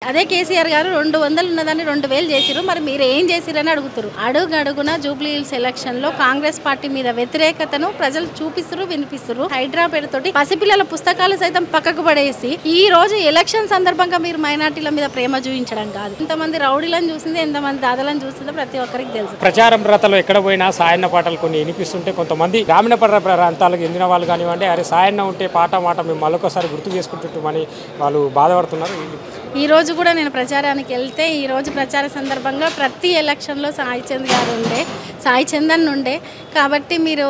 అదే కేసీఆర్ గారు 200 ఉన్నదాన్ని 2000 చేసిరు. మరి మీరు ఏం చేసిరని అడుగుతారు. అడుగడుగున జూబ్లీ హిల్స్ ఎలక్షన్ లో కాంగ్రెస్ పార్టీ మీద వ్యతిరేకతను ప్రజలు చూపిస్తురు, వినిపిస్తురు. హైడ్రా పేరుతోటి పసిపిల్లల పుస్తకాలు సైతం పక్కకు పడేసి ఈ రోజు ఎలక్షన్ సందర్భంగా మీరు మైనార్టీల మీద ప్రేమ చూపించడం కాదు. ఎంతమంది రౌడీలను చూసింది, ఎంతమంది దాదాలను చూసిందో ప్రతి ఒక్కరికి తెలుసు. ప్రచారం రతలో ఎక్కడ పోయినా సాయన్న పాటలు కొన్ని వినిపిస్తుంటే కొంతమంది గ్రామీణ ప్రాంతాలకు చెందిన వాళ్ళు కానివ్వండి, అరే సాయన్న ఉంటే పాట మాట మేము మళ్ళొకసారి గుర్తు చేసుకుంటుంటామని వాళ్ళు బాధపడుతున్నారు. ఈ రోజు కూడా నేను ప్రచారానికి వెళ్తే ఈ రోజు ప్రచార సందర్భంగా ప్రతి ఎలక్షన్లో సాయి చందన్ ఉండే కాబట్టి మీరు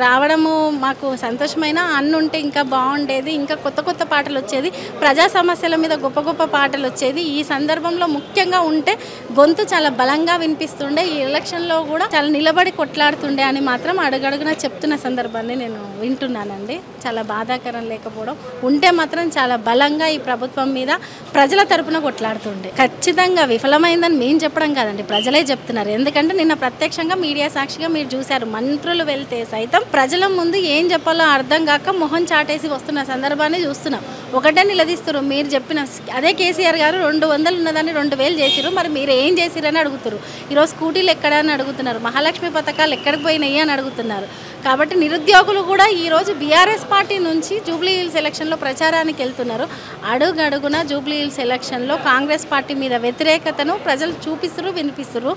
రావడము మాకు సంతోషమైన ఉంటే ఇంకా బాగుండేది. ఇంకా కొత్త కొత్త పాటలు వచ్చేది, ప్రజా సమస్యల మీద గొప్ప గొప్ప పాటలు వచ్చేది. ఈ సందర్భంలో ముఖ్యంగా ఉంటే గొంతు చాలా బలంగా వినిపిస్తుండే. ఈ ఎలక్షన్లో కూడా చాలా నిలబడి కొట్లాడుతుండే అని మాత్రం అడుగడుగున చెప్తున్న సందర్భాన్ని నేను వింటున్నానండి. చాలా బాధాకరం లేకపోవడం. ఉంటే మాత్రం చాలా బలంగా ఈ ప్రభుత్వం మీద ప్రజల తరపున కొట్లాడుతుండే. ఖచ్చితంగా విఫలమైందని మేము చెప్పడం కాదండి, ప్రజలే చెప్తున్నారు. ఎందుకంటే నిన్న ప్రత్యక్షంగా మీడియా సాక్షిగా మీరు చూశారు. మంత్రులు వెళ్తే సైతం ప్రజల ముందు ఏం చెప్పాలో అర్థం కాక మొహం చాటేసి వస్తున్న సందర్భాన్ని చూస్తున్నాం. ఒకటే నిలదీస్తారు. మీరు చెప్పిన అదే కేసీఆర్ గారు 200 ఉన్నదాన్ని 2000 చేసిరు. మరి మీరు ఏం చేసిరని అడుగుతారు. ఈరోజు స్కూటీలు ఎక్కడ అని అడుగుతున్నారు. మహాలక్ష్మి పథకాలు ఎక్కడికి పోయినాయి అని అడుగుతున్నారు. కాబట్టి నిరుద్యోగులు కూడా ఈరోజు బీఆర్ఎస్ పార్టీ నుంచి జూబ్లీ హిల్స్ ఎలక్షన్లో ప్రచారానికి వెళ్తున్నారు. అడుగడుగున జూబ్లీ హిల్స్ ఎలక్షన్లో కాంగ్రెస్ పార్టీ మీద వ్యతిరేకతను ప్రజలు చూపిస్తురు, వినిపిస్తురు.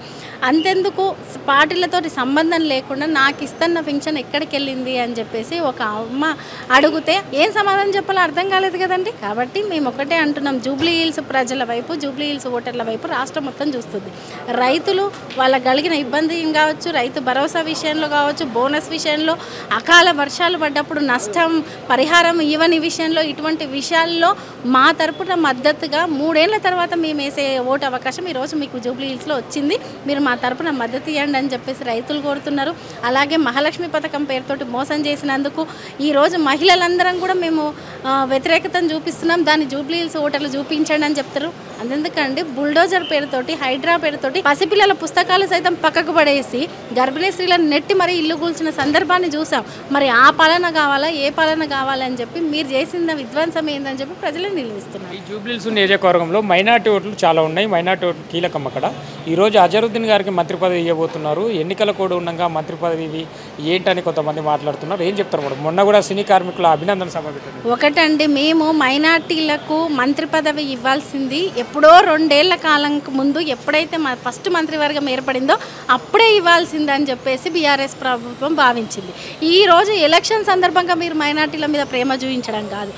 అంతెందుకు పార్టీలతో సంబంధం లేకుండా నాకు ఇస్తున్న పెన్షన్ ఎక్కడికి వెళ్ళింది అని చెప్పేసి ఒక అమ్మ అడిగితే ఏం సమాధానం చెప్పాలో అర్థం కాలేదు కదండి. కాబట్టి మేము ఒకటే అంటున్నాం, జూబ్లీ హిల్స్ ప్రజల వైపు, జూబ్లీ హిల్స్ ఓటర్ల వైపు రాష్ట్రం మొత్తం చూస్తుంది. రైతులు వాళ్ళకి కలిగిన ఇబ్బంది కావచ్చు, రైతు భరోసా విషయంలో కావచ్చు, బోనస్ విషయంలో, అకాల వర్షాలు పడ్డప్పుడు నష్టం పరిహారం ఇవ్వని విషయంలో, ఇటువంటి విషయాల్లో మా తరపున మద్దతుగా 3 ఏళ్ల తర్వాత మేము వేసే ఓటు అవకాశం ఈరోజు మీకు జూబ్లీ హిల్స్లో వచ్చింది. మీరు మా తరపున మద్దతు ఇవ్వండి అని చెప్పేసి రైతులు కోరుతున్నారు. అలాగే మహాలక్ష్మి పథకం పేరుతోటి మోసం చేసినందుకు ఈరోజు మహిళలందరం కూడా మేము వ్యతిరేకతను చూపిస్తున్నాం. దాన్ని జూబ్లీ హిల్స్ ఓటర్లు చూపించండి అని చెప్తారు. అందుకండి బుల్డోజర్ పేరుతోటి, హైడ్రా పేరుతోటి పసిపిల్లల పుస్తకాలు సైతం పక్కకు పడేసి గర్భిణీ స్త్రీలను నెట్టి మరీ ఇల్లు కూల్చిన సందర్భాన్ని చూసాం. మరి ఆ పాలన కావాలా, ఏ పాలన కావాలని చెప్పి మీరు చేసిన విధ్వంసం ఏందని చెప్పి ప్రజలు నిలదీస్తున్నారు. ఈ జూబ్లీ హిల్స్ నియోజకవర్గంలో మైనార్టీ ఓట్లు చాలా ఉన్నాయి. మైనార్టీ ఓట్లు కీలకం. అక్కడ ఈరోజు అజరుద్దీన్ గారికి మంత్రి పదవి ఇవ్వబోతున్నారు. ఎన్నికల కోడ్ ఉండగా మంత్రి పదవి ఏంటని కొంతమంది మాట్లాడుతున్నారు. ఏం చెప్తారు మేడం? మొన్న కూడా సినీ కార్మికుల అభినందన సభ పెట్టారు. ఒకటండి, మేము మైనార్టీలకు మంత్రి పదవి ఇవ్వాల్సింది ఎప్పుడో 2 ఏళ్ల కాలం ముందు, ఎప్పుడైతే ఫస్ట్ మంత్రివర్గం ఏర్పడిందో అప్పుడే ఇవ్వాల్సిందని చెప్పేసి బీఆర్ఎస్ ప్రభుత్వం భావించింది. ఈరోజు ఎలక్షన్ సందర్భంగా మీరు మైనార్టీల మీద ప్రేమ చూపించడం కాదు,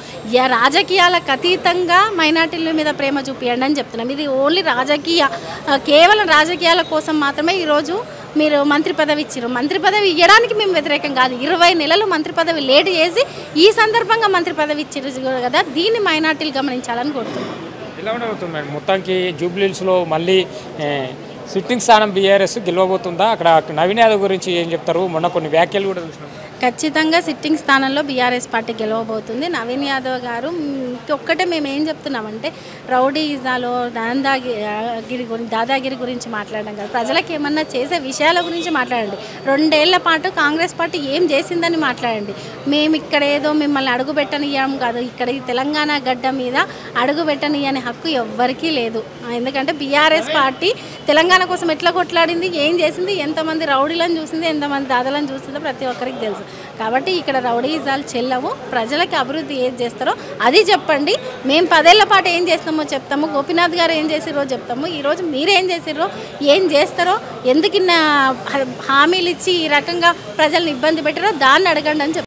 రాజకీయాలకు అతీతంగా మైనార్టీల మీద ప్రేమ చూపించండి అని చెప్తున్నాం. ఇది ఓన్లీ కేవలం రాజకీయాల కోసం మాత్రమే ఈరోజు మీరు మంత్రి పదవి ఇచ్చారు. మంత్రి పదవి ఇవ్వడానికి మేము వ్యతిరేకం కాదు. 20 నెలలు మంత్రి పదవి లేట్ చేసి ఈ సందర్భంగా మంత్రి పదవి ఇచ్చారు కదా, దీన్ని మైనార్టీలు గమనించాలని కోరుతున్నాం. ఎలా ఉండబోతుంది మేడం? మొత్తానికి జూబ్లీ హిల్స్లో మళ్ళీ సిట్టింగ్ స్థానం బీఆర్ఎస్ గెలవబోతుందా? అక్కడ నవీన్ యాదవ్ గురించి ఏం చెప్తారు? మొన్న కొన్ని వ్యాఖ్యలు కూడా చూసినాం. ఖచ్చితంగా సిట్టింగ్ స్థానంలో బీఆర్ఎస్ పార్టీ గెలవబోతుంది. నవీన్ యాదవ్ గారు ఒక్కటే మేము ఏం చెప్తున్నామంటే, రౌడీజాలో దాదాగిరి గురించి మాట్లాడడం కాదు, ప్రజలకు ఏమన్నా చేసే విషయాల గురించి మాట్లాడండి. 2 ఏళ్ల పాటు కాంగ్రెస్ పార్టీ ఏం చేసిందని మాట్లాడండి. మేము ఇక్కడ ఏదో మిమ్మల్ని అడుగు పెట్టనియడం కాదు, ఇక్కడ ఈ తెలంగాణ గడ్డ మీద అడుగు పెట్టనియని హక్కు ఎవ్వరికీ లేదు. ఎందుకంటే బీఆర్ఎస్ పార్టీ తెలంగాణ కోసం ఎట్లా కొట్లాడింది, ఏం చేసింది, ఎంతమంది రౌడీలను చూసింది, ఎంతమంది దాదాలను చూసిందో ప్రతి ఒక్కరికి తెలుసు. కాబట్టి ఇక్కడ రౌడీజాలు చెల్లవు. ప్రజలకి అభివృద్ధి ఏది చేస్తారో అది చెప్పండి. మేము 10 ఏళ్ల పాటు ఏం చేస్తామో చెప్తాము, గోపీనాథ్ గారు ఏం చేసిరో చెప్తాము. ఈరోజు మీరేం చేసిరో, ఏం చేస్తారో, ఎందుకు హామీలు ఇచ్చి ఈ రకంగా ప్రజల్ని ఇబ్బంది పెట్టారో దాన్ని అడగండి అని చెప్తారు.